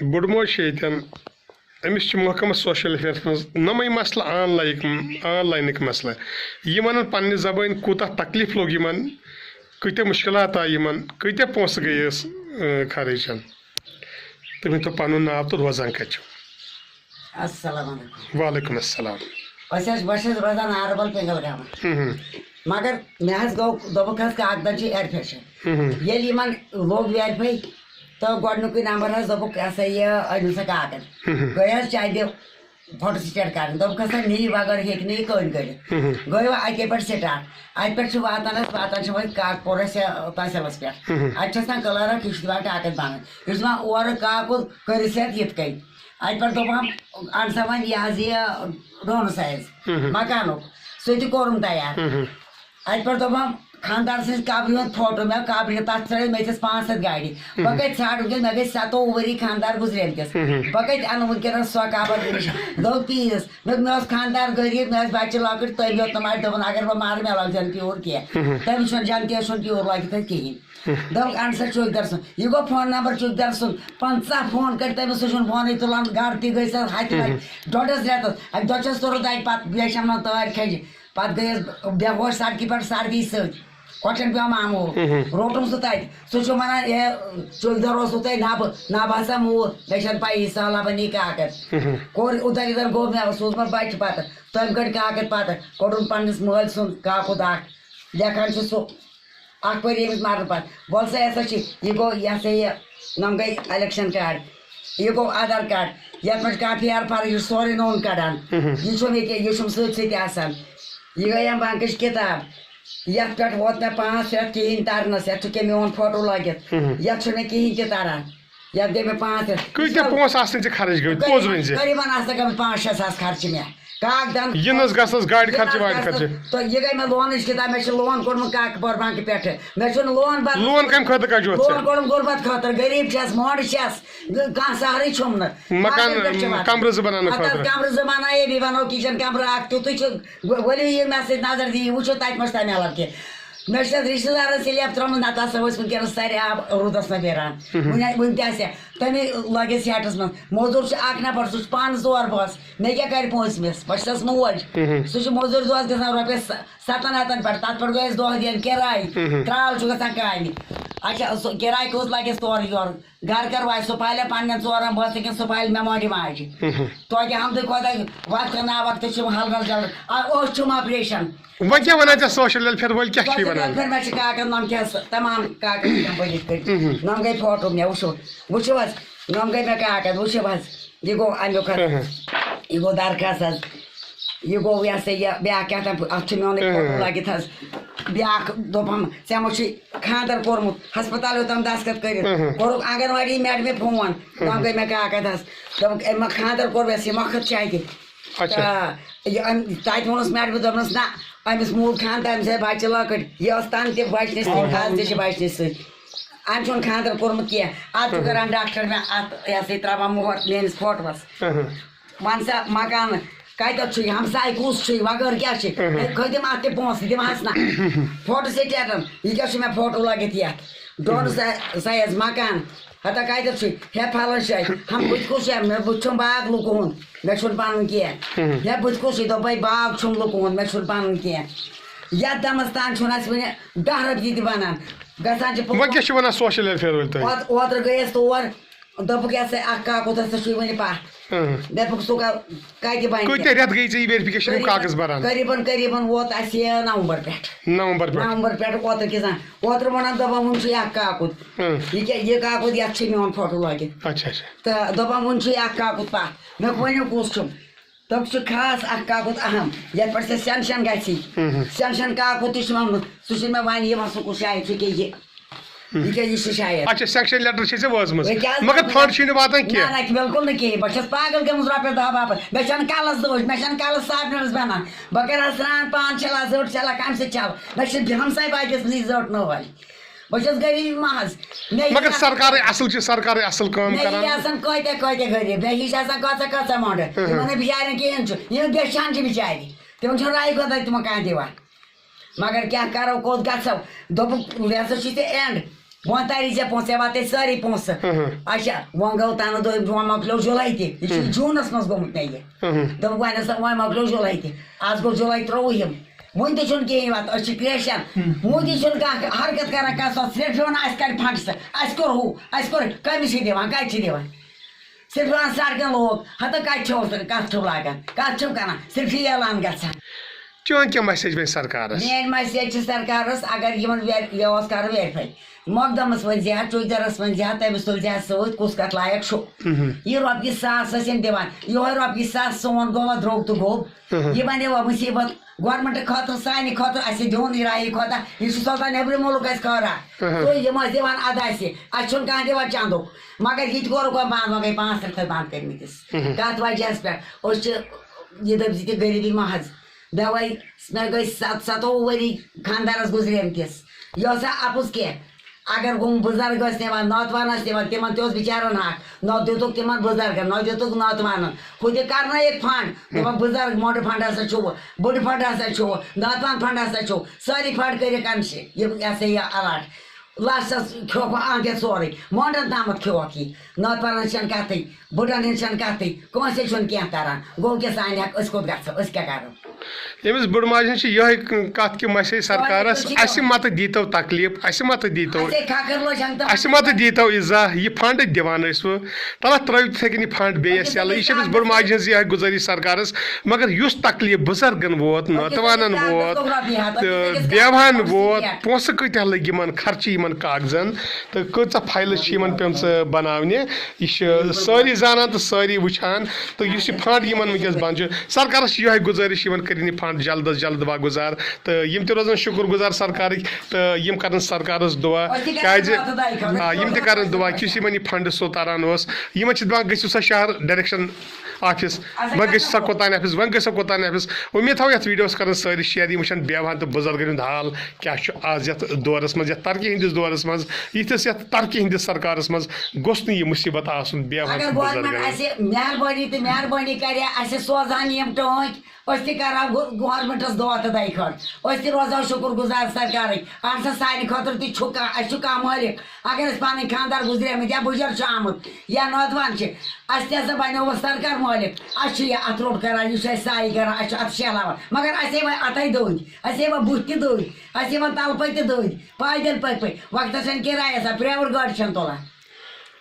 بوٚڑ موج چھِ ییٚتٮ۪ن أمِس چھِ محکمہ سوشل ویلفیئرس منٛز نۄمٕے مسلہٕ آن لاینٕکۍ مسلہٕ یہِ وَنان پننہِ زبٲنۍ کوٗتاہ تکلیٖف لوٚگ یِمن کۭتیاہ مُشکلات آیہِ یِمن کۭتیاہ پونٛسہٕ گٔیَس خرٕچ تُہۍ ؤنۍتو پنُن ناو تہٕ روزان کتہِ چھِو؟ السلام علیکم. وعلیکم السلام. بہٕ چھَس روزان آربل پِنگلگامس مگر مےٚ حظ گوٚو دوٚپُکھ حظ کاکدن ایرفیشن ییٚلہِ یِمن لوٚگ ویرفاے تہٕ گۄڈنیُکُے نمبر حظ دوٚپُکھ یہِ ہسا یہِ أنِو سا کاکد گٔے حظ چاندِ فوٹو سٹیٹ کرٕنۍ دوٚپُکھ ہسا نی بغٲر ہیٚکہِ نہٕ یہِ کٕہٕنۍ کٔرِتھ گٔے وۄنۍ اَتے پٮ۪ٹھ سٹارٹ اَتہِ پٮ۪ٹھ چھِ واتان چھِ وۄنۍ کاکپوٗر اَسہِ تحصیلس پٮ۪ٹھ اَتہِ چھِ آسان کلٲرک یہِ چھُ دِوان کاکد بنٲوِتھ یہِ چھُ دِوان اورٕ کاکُد کٔرِتھ سا یِتھ کٔنۍ اَتہِ پٮ۪ٹھ دوٚپہم اَن سا وۄنۍ یہِ حظ یہِ ڈوٗنہٕ سایز مکانُک سُہ تہِ کوٚرُم تیار اَتہِ پٮ۪ٹھ دوٚپہم خانٛدار سٕنٛز قبرِ ہُنٛد فوٹو مےٚ قبرِ تَتھ ترٛٲوِتھ مےٚ دِژ 500 گاڑِ بہٕ کَتہِ ژھانٛڈٕ وٕنکٮ۪س مےٚ گٔے 27 ؤری خانٛدار گُزریمتِس بہٕ کَتہِ اَنہٕ وٕنکٮ۪نس سۄ قبر نِش دوٚپ تیٖژ مےٚ اوس خانٛدار غریٖب مےٚ ٲسۍ بچہِ لۄکٕٹۍ تٔمۍ ہیوٚت نہٕ مےٚ دوٚپُن اگر بہٕ مارٕ مےٚ لگ جن تیوٗر کینٛہہ تٔمِس چھُنہٕ جن تیز چھُنہٕ تیوٗر لٲگِتھ اَتھ کِہیٖنۍ دوٚپُکھ اَن سا چوکدر سُنٛد یہِ گوٚو فون نمبر چوکدر سُنٛد 50 فون کٔرۍ تٔمِس سُہ چھُنہٕ فونٕے تُلان گرٕ تہِ گٔے سۄ ہتہِ لٹہِ 2.5 رٮ۪تس اَکہِ دۄہ چھَس توٚرُت اَتہِ پتہٕ بیٚیہِ چھَم تٲرۍ کھٔجہِ پتہٕ گٔیَس بے ہوش سڑکہِ پٮ۪ٹھ سردی سۭتۍ کۄٹھٮ۪ن پیوٚو معموٗل روٚٹُم سُہ تَتہِ سُہ چھُ وَنان ہے چوکدر اوسوٕ تۄہہِ نبہٕ ہسا موٗد مےٚ چھَنہٕ پَیی سہلابن نی کاکد کوٚر ادھر ادھر گوٚو مےٚ سوٗزمَس بچہِ پتہٕ تٔمۍ کٔڑۍ کاکد پتہٕ کوٚڑُن پننِس مٲلۍ سُنٛد کاکُد اکھ لیکھان چھُ سُہ اکھ ؤری أمِس مرنہٕ پتہٕ وَل سا ہسا چھِ یہِ گوٚو یہِ ہسا یہِ نۄم گٔے الیکشن کارڈ یہِ گوٚو آدھار کارڈ یتھ منٛز کانٛہہ پھیر فرق یہِ چھُ سورُے نوٚن کڑان یہِ چھُم ییٚکیٛاہ یہِ چھُم سۭتۍ سۭتۍ آسان یہِ گٔے اَمہِ بنکٕچ کِتاب یتھ پٮ۪ٹھ ووت مےٚ 5 رٮ۪تھ کِہیٖنۍ ترنس یتھ چھُ کیٛاہ میون فوٹو لٲگِتھ یتھ چھُنہٕ مےٚ کِہیٖنۍ تہِ تران یتھ گٔے مےٚ 5 رٮ۪تھ قریٖبن آسن گٔمٕتۍ 5-6 ساس خرچہِ مےٚ کاکدن تہٕ یہِ گٔے مےٚ لونٕچ کِتاب مےٚ چھُ لون کوٚڑمُت کاکپور بنکہٕ پٮ۪ٹھٕ مےٚ چھُنہٕ لون لون کوٚڑُم غُربت خٲطرٕ غریٖب چھَس مۄنڈٕ چھَس کانٛہہ سہرٕے چھُم نہٕ کمرٕ 2 بنٲیے بیٚیہِ بنوو کِچن کمرٕ اکھ تیُتُے چھُ ؤلِو یِیِو مےٚ سۭتۍ نظر دِیِو وٕچھو تتہِ ما چھُ تَمہِ علاوٕ کینٛہہ مےٚ چھِ تَتھ رِشتہٕ دارن سِلیپ ترٛٲومٕژ نتہٕ ہسا ٲسۍ وٕنکٮ۪نس سارے آب روٗدس منٛز نیران وُنہِ تہِ آسہِ ہا تَمے لٲگِتھ سیٹس منٛز موٚزوٗر چھُ اکھ نفر سُہ چھُ پانہٕ 2 بٲژ مےٚ کیٛاہ کرِ پونٛسہٕ مِس بہٕ چھَس موج سُہ چھُ موٚزوٗرۍ دۄہس گژھان رۄپیس 700 پٮ۪ٹھ تتھ پٮ۪ٹھ گٔے اَسہِ دۄہ دِنۍ کِراے ترٛال چھُ گژھان کامہِ اچھا سُہ کِراے کۭژ لگٮ۪س تورٕ یورٕ گرٕ کر واتہِ سُہ پالیا پننٮ۪ن 4 بٲژن کِنہٕ سُہ پالہِ مےٚ ماجہِ ماجہِ توتہِ حمدٕ خۄداے وقتہٕ نا وقتہٕ چھُم حل جلد أچھ چھُم آپریشن مےٚ چھِ کاکد نۄم کیٛاہ تمام کاکد بٔنِتھ کٔرِتھ نۄم گٔے فوٹو مےٚ وٕچھِو حظ نۄم گٔے مےٚ کاکد وٕچھِو حظ یہِ گوٚو امیُک حظ یہِ گوٚو درخاست حظ یہِ گوٚو یہِ ہسا یہِ بیٛاکھ کیٛاہ تام اَتھ چھُ میونٕے فوٹو لٲگِتھ حظ بیٛاکھ دوٚپہم ژےٚ ما چھُے خانٛدر کوٚرمُت ہسپتال یوٚتام دستخط کٔرِتھ کوٚرُکھ آنگن واڑی میڈمہِ فون نۄم گٔے مےٚ کاکد حظ دوٚپُکھ أمۍ ما خانٛدر کوٚر اَسہِ یہِ مۄکھت چھِ اَتہِ تَتہِ ووٚنُس میڈمہِ دوٚپنَس نہ أمِس موٗد خانٛدر أمِس آے بچہِ لۄکٕٹۍ یہِ ٲس تَنہٕ تہِ بچنہِ سۭتۍ آز تہِ چھِ بچنہِ سۭتۍ أمۍ چھُنہٕ خانٛدر کوٚرمُت کینٛہہ اَدٕ چھُ کران ڈاکٹر مےٚ اَتھ یہِ ہسا یہِ ترٛاوان مۄہر میٲنِس فوٹوَس وَن سا مکانہٕ کتٮ۪تھ چھُ یہِ ہمساے کُس چھُ وغٲر کیٛاہ چھِ کھٔتِم اَتھ تہِ پونٛسہٕ دِمہس نہ فوٹو سٹیٹن یہِ کیٛاہ چھُ مےٚ فوٹو لٲگِتھ یتھ ڈوٗنہٕ سایز مکان ہتا کتٮ۪تھ چھُے ہے پھلٲنۍ جایہِ بٕتھِ کُس چھُ مےٚ بٕتھِ چھُم باغ لُکہٕ ہُنٛد مےٚ چھُنہٕ پنُن کینٛہہ ہے بٕتھِ کُس چھُے دوٚپے باغ چھُم لُکہٕ ہُنٛد مےٚ چھُنہٕ پنُن کینٛہہ یتھ دمس تانۍ چھُنہٕ اَسہِ وُنہِ 10 رۄپیہِ تہِ بنان گژھان چھِ اوترٕ گٔیَس تور دوٚپُکھ یہِ ہسا اکھ کاکُد ہسا چھُے وُنہِ پتھ دوٚپُکھ سُہ کتہِ بنہِ قریٖبن ووت اَسہِ یہِ نومبر پٮ۪ٹھ اوترٕ کِس اوترٕ ووٚنن دوٚپن وُنہِ چھُے اکھ کاکُد یہِ کاکُد یتھ چھُ میون فوٹو لٲگِتھ تہٕ دوٚپن وُنہِ چھُے اکھ کاکُد پتھ مےٚ ؤنِو کُس چھُم دوٚپُکھ چھُ خاص اکھ کاکُد اہم یتھ پٮ۪ٹھ ژےٚ سینشن گژھی سینشن کاکُد تہِ چھُ ووٚنمُت سُہ چھُنہٕ مےٚ وۄنۍ یِوان سُہ کُس شاید چھُ کہِ یہِ یہِ چھُ شاید بِلکُل نہٕ کِہیٖنۍ بہٕ چھَس پاگل گٔمٕژ رۄپیس 10 باپتھ مےٚ چھَنہٕ کلس دٲج مےٚ چھَنہٕ کلس صابنہِ بنان بہٕ کرٕ ہا سرٛان پان چھَلان زٔٹ چھَلان کَمہِ سۭتۍ چھَلہٕ مےٚ چھِ ہمساے باقیس نِش زٔٹ نٲلۍ بہٕ چھَس غریٖب محض مےٚ آسان کۭتیاہ غریٖب مےٚ ہِش آسان کۭژاہ مۄنڈٕ تِمن نہٕ بِچارٮ۪ن کِہیٖنۍ چھُ یِم بیچھان چھِ بِچارِ تِمن چھُنہٕ راے خۄدا تِمن کانٛہہ دِوان مگر کیٛاہ کرو کوٚت گژھو دوٚپُکھ یہِ ہسا چھُے ژےٚ اینٛڈ وۄنۍ تاری ژےٚ پونٛسہٕ ژےٚ واتے سٲری پونٛسہٕ اچھا وۄنۍ گوٚو تَنہٕ دۄہ وۄنۍ مۄکلیو جُلاے تہِ یہِ چھُ جوٗنَس منٛز گوٚمُت مےٚ یہِ دوٚپُکھ وۄنۍ ہسا وۄنۍ مۄکلیو جُلاے تہِ آز گوٚو جُلاے 23 وُنہِ تہِ چھُنہٕ کِہیٖنۍ واتان أسۍ چھِ کرٛیشَن وُنہِ تہِ چھُنہٕ کانٛہہ حرکت کران کانٛہہ سۄ صرف چھِ وَنان اَسہِ کَڑِ فنٛڈسہٕ اَسہِ کوٚر ہُہ اَسہِ کوٚر کٔمِس چھِ دِوان کَتہِ چھِ دِوان صرف وَنان سڑکَن لوگ ہَتہٕ کَتہِ چھُو کَتھ چھُو لاگان کَتھ چھُو کران صرف چھِ اعلان گژھان چون کیٛاہ مسیج وۄنۍ سرکارس میٲنۍ مسیج چھِ سرکارس اگر یِمن یہِ اوس کران ویرفاے مۄقدمس ؤنۍ زِ ہا چُکدرس ؤنۍ زِ ہا تٔمِس تُلۍ زِ ہا سۭتۍ کُس کتھ لایق چھُ یہِ رۄپیہِ ساس ٲسۍ یِم دِوان یِہوے رۄپیہِ ساس سون گوٚوا درٛوگ تہٕ گوٚب یہِ بنیو مُصیبت گورمنٹ خٲطرٕ سانہِ خٲطرٕ اَسہِ دیُن یہِ رایہِ کھۄتہٕ یہِ چھُ سوزان نیبرِم مُلک اَسہِ خٲرا تہٕ یِم ٲسۍ دِوان اَدٕ اَسہِ اَسہِ چھُنہٕ کانٛہہ دِوان چندُک مگر یہِ تہِ کوٚرُکھ وۄنۍ بنٛد وۄنۍ گٔے 5 رٮ۪تھ بنٛد کٔرمٕتِس کتھ وجہس پٮ۪ٹھ أسۍ چھِ یہِ دٔپۍ زِ تہِ غریٖبی محض مےٚ گٔے 27 ؤری خاندارس گُزریمتِس یہِ اوس اَپُز کینٛہہ اگر ہُم بُزرگ ٲسۍ نِوان نوتوان ٲسۍ نِوان تِمن تہِ اوس بِچارن حق نہ دِتُکھ تِمن بُزرگن نہ دِتُکھ نوتوانن ہُہ تہِ کرنٲیِکھ فنڈ دوٚپکھ بُزرگ موٚنڈٕ فنڈ ہسا چھُو بٔڑٕ فنڈ ہسا چھُو نوتوان فنڈ ہسا چھُو سٲری فنڈ کٔرِکھ اَمہِ یہِ ہسا یہِ الاٹ لاسٹس کھیوٚوکھ آنٛگٮ۪ن سورُے موٚنڈن تامتھ کھیوٚوکھ یہِ نوتوانن چھنہٕ کتھٕے بُڈن ہِنٛز چھنہٕ کتھٕے کٲنٛسے چھُنہٕ کینٛہہ تران گوٚو کہِ سانہِ حق أسۍ کوٚت گژھو أسۍ کیٛاہ کرو ییٚمِس بٔڑ ماجہِ ہٕنٛز چھِ یِہوے کتھ کہِ مسیج سرکارس اَسہِ متہٕ دیٖتو تکلیٖف اَسہِ متہٕ دیٖتو اَسہِ متہٕ دیٖتو اِزا یہِ فنڈ دِوان ٲسوٕ تَتھ ترٲیِو تِتھٕے کٔنۍ یہِ فنڈ بیٚیس یَلہٕ یہِ چھِ أمِس بٔڑ ماجہِ ہٕنٛز یِہوے گُزٲرِش سرکارس مگر یُس تکلیٖف بُزرگن ووت نوتوانن ووت تہٕ بیوہن ووت پونٛسہٕ کۭتیاہ لٔگۍ یِمن خرچہٕ یِمن کاغذن تہٕ کۭژاہ فایلہٕ چھِ یِمن پیٚمژٕ بناونہِ یہِ چھِ سٲری زانان تہٕ سٲری وٕچھان تہٕ یُس یہِ فنڈ یِمن وٕنکیٚس بنٛد چھُ سرکارس چھِ یِہوے گُزٲرِش یِمن کٔرِنۍ یہِ فنڈ جلد از جلد واگُزار تہٕ یِم تہِ روزن شُکُر گُزار سرکارٕکۍ تہٕ یِم کرن سرکارس دُعا کیازِ یِم تہِ کرن دُعا یُس یِمن یہِ فنڈ سُہ تران اوس یِمن چھِ دپان گٔژھِو سا شہر ڈایریکشن آفِس وۄنۍ گٔژھِو سا کوٚتانۍ آفِس وۄنۍ گٔژھِو کوٚتانۍ آفِس اُمید تھاوو یتھ ویٖڈیوس کرن سٲری شیر یِم وٕچھن بیوہن تہٕ بُزرگن ہُنٛد حال کیاہ چھُ آز یتھ دورس منٛز یتھ ترقی ہٕنٛدِس دورس منٛز یِتھِس یتھ ترقی ہٕنٛدِس سرکارس منٛز گوٚژھ نہٕ یہِ مُصیبت آسُن بیوہن تہٕ بُزرگن مہربٲنی تہٕ مہربٲنی کرِ اَسہِ سوزان یِم ٹٲنٛکۍ أسۍ تہِ کرہاو گورمنٹس دۄہ تہٕ دۄیہِ کھۄتہٕ أسۍ تہِ روزہاو شُکُر گُزار سرکارٕکۍ اہن سا سانہِ خٲطرٕ تہِ چھُ کانٛہہ اَسہِ چھُ کانٛہہ مٲلِک اگر أسۍ پنٕنۍ خانٛدار گُزریمٕتۍ یا بُجر چھُ آمُت یا نوتوان چھِ اَسہِ تہِ ہسا بنیو سرکار مٲلِک اَسہِ چھُ یہِ اَتھ روٚٹ کران یہِ چھُ اَسہِ سایہِ کران اَسہِ چھُ اَتھ شیہلاوان مگر اَسہِ یِوان اَتھے دٔدۍ اَسہِ یِوان بُتھِ تہِ دٔدۍ اَسہِ یِوان تلہٕ پٔتۍ تہِ دٔدۍ پایدٔلۍ پٔکۍ وقتس چھنہٕ کِراے آسان پرٛیویٹ گاڑِ چھنہٕ تُلان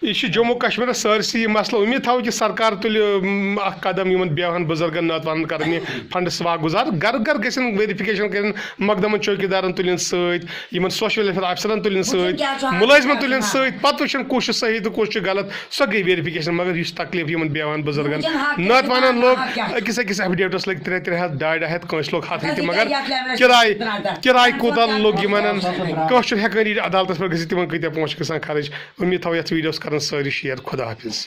یہ جموں کشمیرس سٲرسٕے یہ مسلہٕ امید تھاوو کہ سرکار تُلہِ اکھ قدم یِمن بیوہن بُزرگن نوتوانن کرن یہِ فنڈس واگُزار گرٕ گرٕ گژھن ویرِفِکیشن کرن مقدمن چوکیدارن تُلن سۭتۍ یِمن سوشل ویلفیر آفسرن تُلن سۭتۍ مُلٲزمن تُلن سۭتۍ پتہٕ وٕچھن کُس چھُ صحیح تہٕ کُس چھُ غلط سۄ گٔے ویرِفِکیشن مگر یُس تکلیٖف یِمن بیوہن بُزرگن نوتوانن لوگ أکِس أکِس ایفڈیوٹس لٔگۍ 3 ہتھ 2.5 ہتھ کٲنٛسہِ لوگ 100 تہِ مگر کِراے کوٗتاہ لوٚگ یِمن کٲنٛسہِ چھُنہٕ ہٮ۪کان یہِ عدالتس پٮ۪ٹھ گٔژھِتھ تِمن کۭتیاہ پونٛسہٕ چھِ گژھان خرٕچ امید تھاوو یتھ ویٖڈیوس کرن سٲری شیر خدا حافظ